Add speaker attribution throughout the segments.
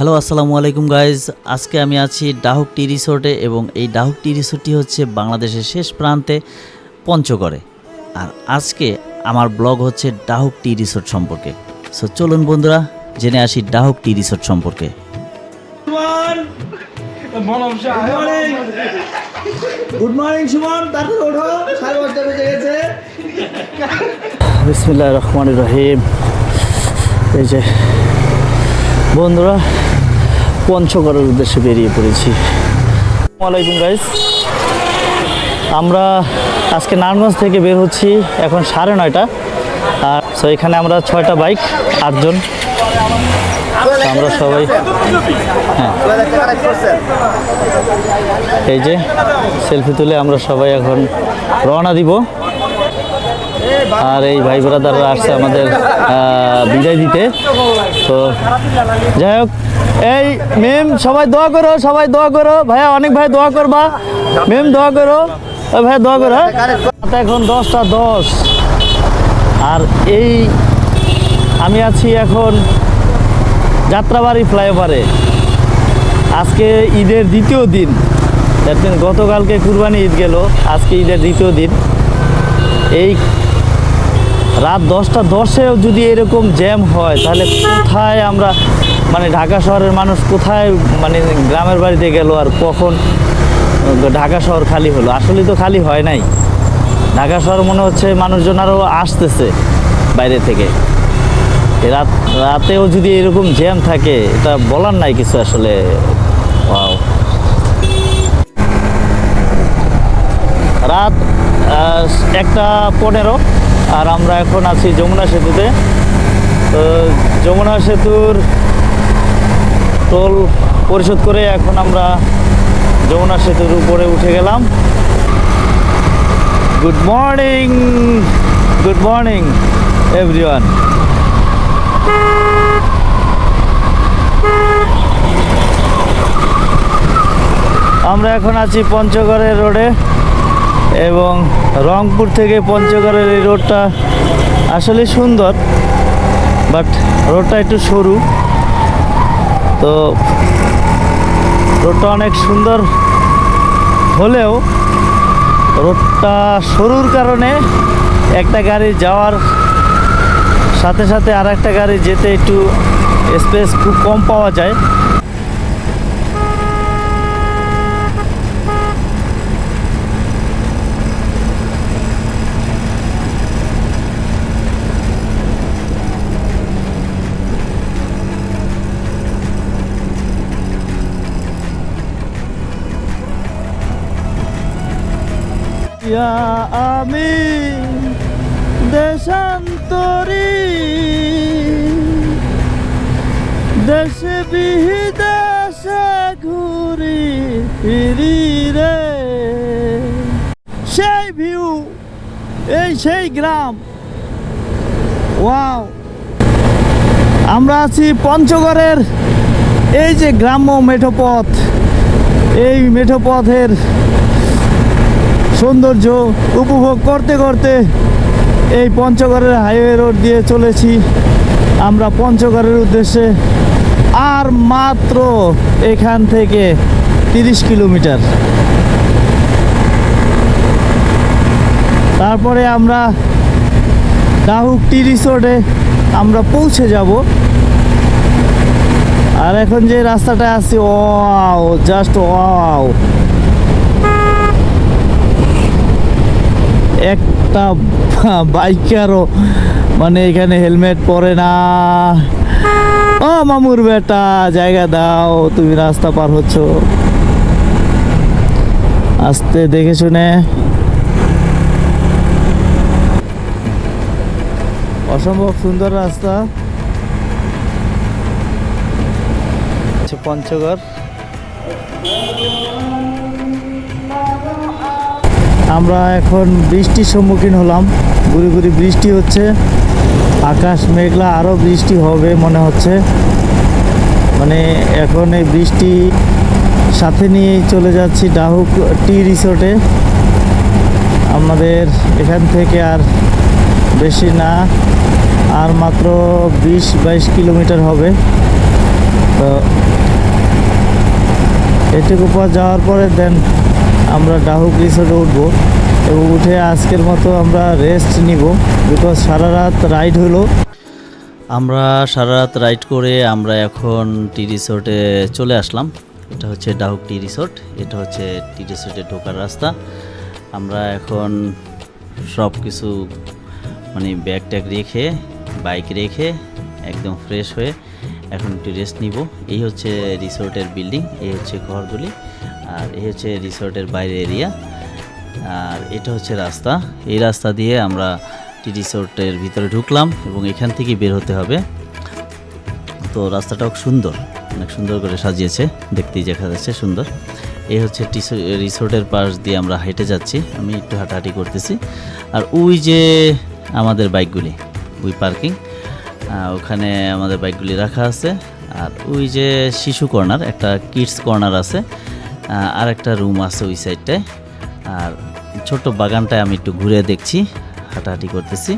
Speaker 1: Hello আসসালামু আলাইকুম guys. আজকে আমি আছি ডাহুক টি রিসোর্টে এবং এই ডাহুক টি রিসোর্টটি হচ্ছে বাংলাদেশের শেষ প্রান্তে পঞ্চগড়ে। আর আজকে আমার ব্লগ হচ্ছে ডাহুক টি রিসোর্ট সম্পর্কে। সো চলুন বন্ধুরা জেনে আসি ডাহুক টি রিসোর্ট সম্পর্কে।
Speaker 2: গুড মর্নিং সুমন, তাড়াতাড়ি ওঠো, 5:30 বেজে গেছে।
Speaker 1: বিসমিল্লাহির রহমানির রহিম। এই যে বন্ধুরা পঞ্চগড়ের উদ্দেশ্যে বেরিয়ে পড়েছি। আসসালামু আলাইকুম গাইস, আমরা আজকে নারায়ণগঞ্জ থেকে বের হচ্ছি এখন 9:30। আর সো এখানে আমরা 6টা বাইক, 8 জন। আমরা সবাই এই যে সেলফি তুলে আমরা সবাই এখন রওনা দিব। আর এই ভাই ব্রাদাররা আসছে আমাদের বিদায় দিতে। তো যাই হোক, এই মেম সবাই দোয়া করো, সবাই দোয়া করো। ভাইয়া অনেক ভাই দোয়া করবা, মেম দোয়া করো, ওই ভাই দোয়া করো। এখন 10টা 10। আর এই আমি আছি এখন যাত্রাবাড়ি ফ্লাইওভারে। আজকে ঈদের দ্বিতীয় দিন। গতকালকে কুরবানি ঈদ গেল, আজকে ঈদের দ্বিতীয় দিন। এই রাত 10টা 10-এও যদি এরকম জ্যাম হয় তাহলে কোথায় আমরা, মানে ঢাকা শহরের মানুষ কোথায়, মানে গ্রামের বাড়িতে গেল আর কখন ঢাকা শহর খালি হলো? আসলে তো খালি হয় নাই। ঢাকা শহর মনে হচ্ছে মানুষজন আরও আসতেছে বাইরে থেকে। রাতেও যদি এরকম জ্যাম থাকে, এটা বলার নাই কিছু আসলে। ওয়াও, রাত 1টা 15 আর আমরা এখন আছি যমুনা সেতুতে। তো যমুনা সেতুর টোল পরিশোধ করে এখন আমরা যমুনা সেতুর উপরে উঠে গেলাম। Good morning everyone. আমরা এখন আছি পঞ্চগড়ের রোডে এবং রংপুর থেকে পঞ্চগড়ের এই রোডটা আসলে সুন্দর, বাট রোডটা একটু সরু। তো রোডটা অনেক সুন্দর হলেও রোডটা সরুর কারণে একটা গাড়ি যাওয়ার সাথে সাথে আর একটা গাড়ি যেতে একটু স্পেস খুব কম পাওয়া যায়। আমি দেশান্তরী, দেশে বিদেশে ঘুরি ফিরি রে। সেই ভিউ, এই সেই গ্রাম। ওয়াও, আমরা আছি পঞ্চগড়ের এই যে গ্রাম্য মেঠোপথ। এই মেঠোপথের সৌন্দর্য উপভোগ করতে করতে এই পঞ্চগড়ের হাইওয়ে রোড দিয়ে চলেছি আমরা পঞ্চগড়ের উদ্দেশ্যে। আর মাত্র এখান থেকে 30 কিলোমিটার। তারপরে আমরা ডাহুক টি রিসোর্টে আমরা পৌঁছে যাব। আর এখন যে রাস্তাটা আছে, ওয়াও, জাস্ট ওয়াও। একটা বাইকারও মানে এখানে হেলমেট পরে না। ও মামুর বেটা, জায়গা দাও, তুমি রাস্তা পার হচ্ছ, আস্তে দেখে শুনে। অসম্ভব সুন্দর রাস্তা। পঞ্চগড়। আমরা এখন বৃষ্টির সম্মুখীন হলাম। গুড়ি গুড়ি বৃষ্টি হচ্ছে, আকাশ মেঘলা, আরও বৃষ্টি হবে মনে হচ্ছে। মানে এখন এই বৃষ্টি সাথে নিয়েই চলে যাচ্ছি ডাহুক টি রিসোর্টে। আমাদের এখান থেকে আর বেশি না, আর মাত্র 20-22 কিলোমিটার হবে। তো এটুকু পর যাওয়ার পরে দেন আমরা ডাহুক রিসোর্টে উঠবো এবং উঠে আজকের মতো আমরা রেস্ট নিব, বিকজ সারা রাত রাইড হলো। আমরা সারা রাত রাইড করে আমরা এখন টি রিসোর্টে চলে আসলাম। এটা হচ্ছে ডাহুক টি রিসোর্ট, এটা হচ্ছে টি রিসোর্টে ঢোকার রাস্তা। আমরা এখন সব কিছু মানে ব্যাগ ট্যাগ রেখে বাইক রেখে একদম ফ্রেশ হয়ে এখন একটু রেস্ট নিব। এই হচ্ছে রিসোর্টের বিল্ডিং, এই হচ্ছে ঘরগুলি, আর এই হচ্ছে রিসোর্টের বাইরের এরিয়া, আর এটা হচ্ছে রাস্তা। এই রাস্তা দিয়ে আমরা টি রিসোর্টের ভিতরে ঢুকলাম এবং এখান থেকে বের হতে হবে। তো রাস্তাটাও সুন্দর, অনেক সুন্দর করে সাজিয়েছে, দেখতেই দেখা যাচ্ছে সুন্দর। এই হচ্ছে রিসোর্টের পাশ দিয়ে আমরা হেঁটে যাচ্ছি, আমি একটু হাঁটাহাঁটি করতেছি। আর ওই যে আমাদের বাইকগুলি, ওই পার্কিং, ওখানে আমাদের বাইকগুলি রাখা আছে। আর ওই যে শিশু কর্নার, একটা কিডস কর্নার আছে, আর একটা রুম আছে ওই সাইডটায়। আর ছোট্ট বাগানটায় আমি একটু ঘুরে দেখছি, হাঁটাহাঁটি করতেছি।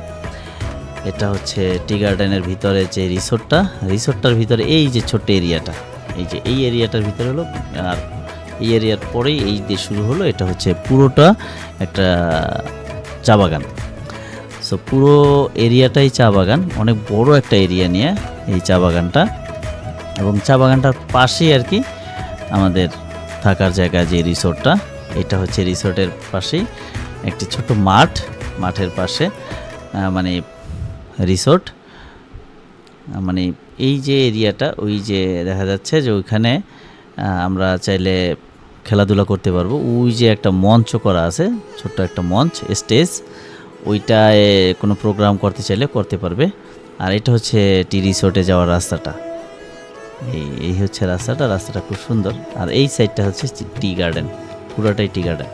Speaker 1: এটা হচ্ছে টি গার্ডেনের ভিতরে যে রিসোর্টটার ভিতরে এই যে ছোট্ট এরিয়াটা, এই যে এই এরিয়াটার ভিতরে হলো, আর এই এরিয়ার পরেই এই দিয়ে শুরু হলো। এটা হচ্ছে পুরোটা একটা চা বাগান। সো পুরো এরিয়াটাই চা বাগান, অনেক বড় একটা এরিয়া নিয়ে এই চা বাগানটা, এবং চা বাগানটার পাশেই আর কি আমাদের থাকার জায়গা যে রিসোর্টটা। এটা হচ্ছে রিসোর্টের পাশেই একটি ছোট মাঠ, মাঠের পাশে মানে রিসোর্ট, মানে এই যে এরিয়াটা, ওই যে দেখা যাচ্ছে যে ওইখানে আমরা চাইলে খেলাধুলা করতে পারবো। ওই যে একটা মঞ্চ করা আছে, ছোট্ট একটা মঞ্চ, স্টেজ, ওইটায় কোনো প্রোগ্রাম করতে চাইলে করতে পারবে। আর এটা হচ্ছে টি রিসোর্টে যাওয়ার রাস্তাটা, এই হচ্ছে রাস্তাটা খুব সুন্দর। আর এই সাইডটা হচ্ছে টি গার্ডেন, পুরোটাই টি গার্ডেন,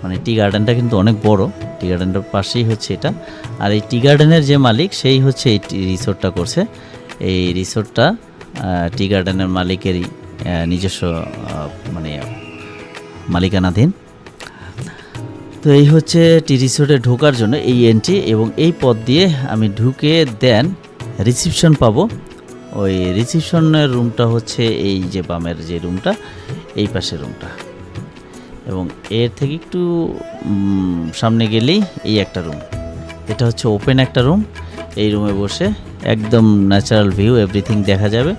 Speaker 1: মানে টি গার্ডেনটা কিন্তু অনেক বড়। টি গার্ডেনটার পাশেই হচ্ছে এটা। আর এই টি গার্ডেনের যে মালিক, সেই হচ্ছে এই রিসোর্টটা করছে। এই রিসোর্টটা টি গার্ডেনের মালিকেরই নিজস্ব মানে মালিকানাধীন। তো এই হচ্ছে টি রিসোর্টে ঢোকার জন্য এই এন্ট্রি, এবং এই পথ দিয়ে আমি ঢুকে দেন রিসিপশন পাবো। ওই রিসিপশনের রুমটা হচ্ছে এই যে বামের যে রুমটা, এই পাশের রুমটা, এবং এর থেকে একটু সামনে গেলেই এই একটা রুম। এটা হচ্ছে ওপেন একটা রুম। এই রুমে বসে একদম ন্যাচারাল ভিউ, এভরিথিং দেখা যাবে।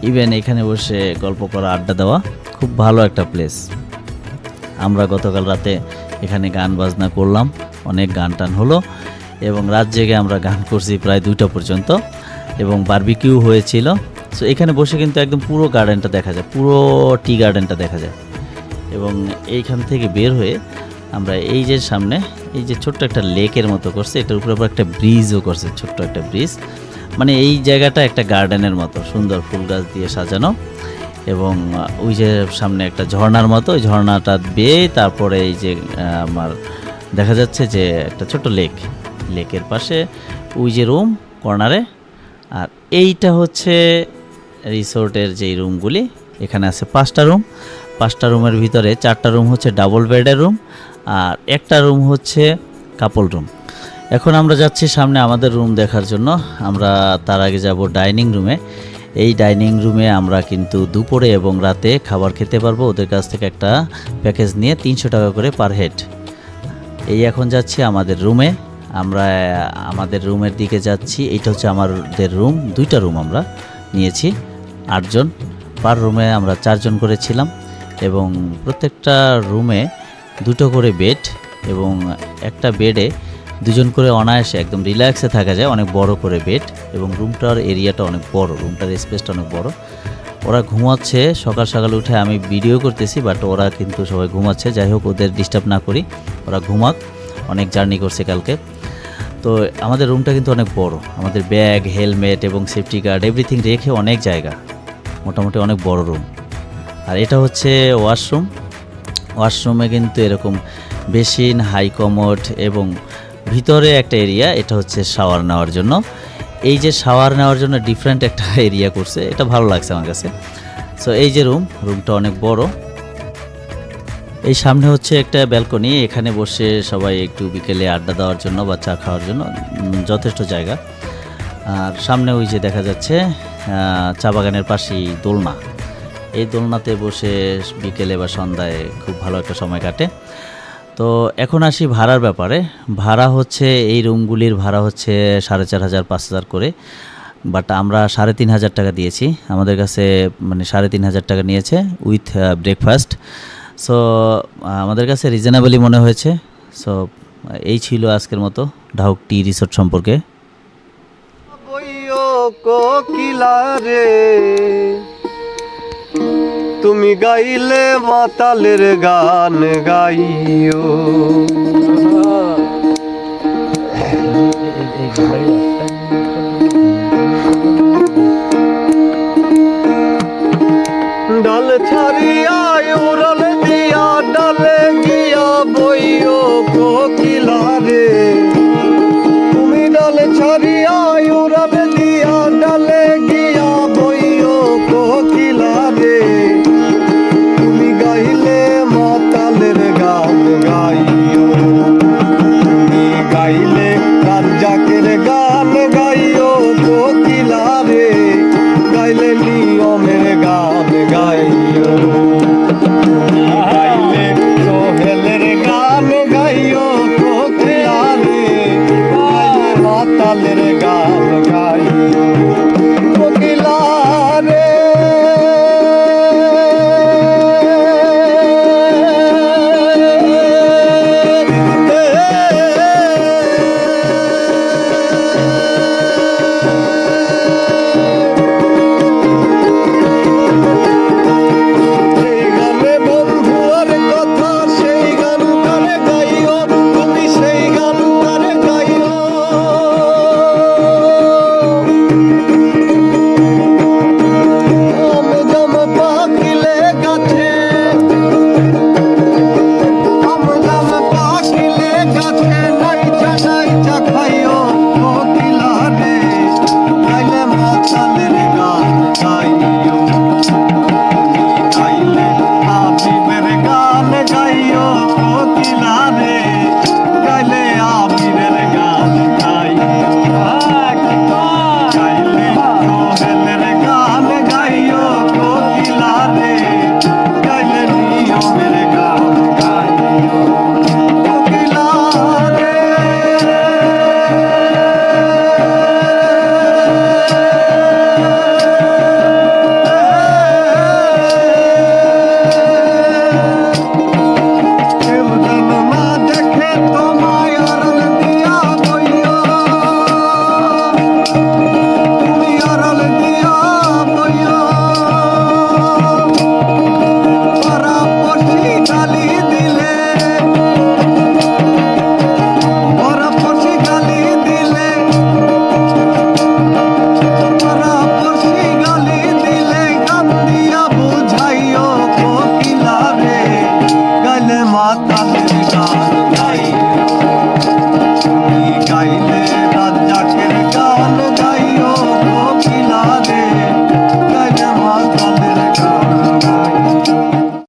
Speaker 1: ইভেন এখানে বসে গল্প করা, আড্ডা দেওয়া, খুব ভালো একটা প্লেস। আমরা গতকাল রাতে এখানে গান বাজনা করলাম, অনেক গান টান হলো, এবং রাত জেগে আমরা গান করছি প্রায় 2টা পর্যন্ত, এবং বারবিকিউ হয়েছিল। সো এখানে বসে কিন্তু একদম পুরো গার্ডেনটা দেখা যায়, পুরো টি গার্ডেনটা দেখা যায়। এবং এইখান থেকে বের হয়ে আমরা এই যে সামনে এই যে ছোট্ট একটা লেকের মতো করছে, এটার উপরে আবার একটা ব্রিজও করছে, ছোট্ট একটা ব্রিজ। মানে এই জায়গাটা একটা গার্ডেনের মতো সুন্দর, ফুল গাছ দিয়ে সাজানো, এবং ওই যে সামনে একটা ঝর্ণার মতো, ওই ঝর্ণাটা বেয়ে তারপরে এই যে আমার দেখা যাচ্ছে যে একটা ছোট্ট লেকের পাশে ওই যে রুম কর্নারে। আর এইটা হচ্ছে রিসোর্টের যেই রুমগুলি, এখানে আছে 5টা রুম। 5টা রুমের ভিতরে 4টা রুম হচ্ছে ডাবল বেডের রুম, আর একটা রুম হচ্ছে কাপল রুম। এখন আমরা যাচ্ছি সামনে আমাদের রুম দেখার জন্য। আমরা তার আগে যাব ডাইনিং রুমে। এই ডাইনিং রুমে আমরা কিন্তু দুপুরে এবং রাতে খাবার খেতে পারবো ওদের কাছ থেকে একটা প্যাকেজ নিয়ে, 300 টাকা করে পার হেড। এই এখন যাচ্ছি আমাদের রুমে, আমরা আমাদের রুমের দিকে যাচ্ছি। এইটা হচ্ছে আমাদের রুম, 2টা রুম আমরা নিয়েছি, 8 জন পার রুমে, আমরা 4 জন করে ছিলাম, এবং প্রত্যেকটা রুমে 2টো করে বেড, এবং একটা বেডে 2 জন করে অনায়াসে একদম রিল্যাক্সে থাকা যায়, অনেক বড় করে বেড, এবং রুমটার এরিয়াটা অনেক বড়, রুমটার স্পেসটা অনেক বড়। ওরা ঘুমাচ্ছে, সকাল সকাল উঠে আমি ভিডিও করতেছি, বাট ওরা কিন্তু সবাই ঘুমাচ্ছে। যাই হোক, ওদের ডিস্টার্ব না করি, ওরা ঘুমাক, অনেক জার্নি করছে কালকে। তো আমাদের রুমটা কিন্তু অনেক বড়, আমাদের ব্যাগ, হেলমেট এবং সেফটি গার্ড এভরিথিং রেখে অনেক জায়গা, মোটামুটি অনেক বড় রুম। আর এটা হচ্ছে ওয়াশরুম। ওয়াশরুমে কিন্তু এরকম বেসিন, হাই কমোড, এবং ভিতরে একটা এরিয়া, এটা হচ্ছে শাওয়ার নেওয়ার জন্য। এই যে শাওয়ার নেওয়ার জন্য ডিফারেন্ট একটা এরিয়া করছে, এটা ভালো লাগছে আমার কাছে। সো এই যে রুমটা অনেক বড়। এই সামনে হচ্ছে একটা ব্যালকনি, এখানে বসে সবাই একটু বিকেলে আড্ডা দেওয়ার জন্য বা চা খাওয়ার জন্য যথেষ্ট জায়গা। আর সামনে ওই যে দেখা যাচ্ছে চা বাগানের পাশেই দোলনা, এই দোলনাতে বসে বিকেলে বা সন্ধ্যায় খুব ভালো একটা সময় কাটে। তো এখন আসি ভাড়ার ব্যাপারে। ভাড়া হচ্ছে এই রুমগুলির ভাড়া হচ্ছে 4,500 5,000 করে, বাট আমরা 3,500 টাকা দিয়েছি। আমাদের কাছে মানে 3,500 টাকা নিয়েছে উইথ ব্রেকফাস্ট। সো আমাদের কাছে রিজনেবলই মনে হয়েছে। সো এই ছিল আজকের মতো ঢাউক টি রিসোর্ট সম্পর্কে।
Speaker 3: কোকিলারে তুমি গাইলে মাতালের গান গাইও, ডাল ছাড়িয়া উড়াল দিয়া ডালে গিয়া বইও কোকিলারে, তুমি ডাল ছাড়িয়া উড়াল দিয়া ডালে গিয়া বইও কোকিলারে, তুমি গাইলে মাতালের গান গাইও, তুমি গাইলে রাজ্জাকের গান গাইও কোকিলারে, গাইলে নিয়মের গান গাইও।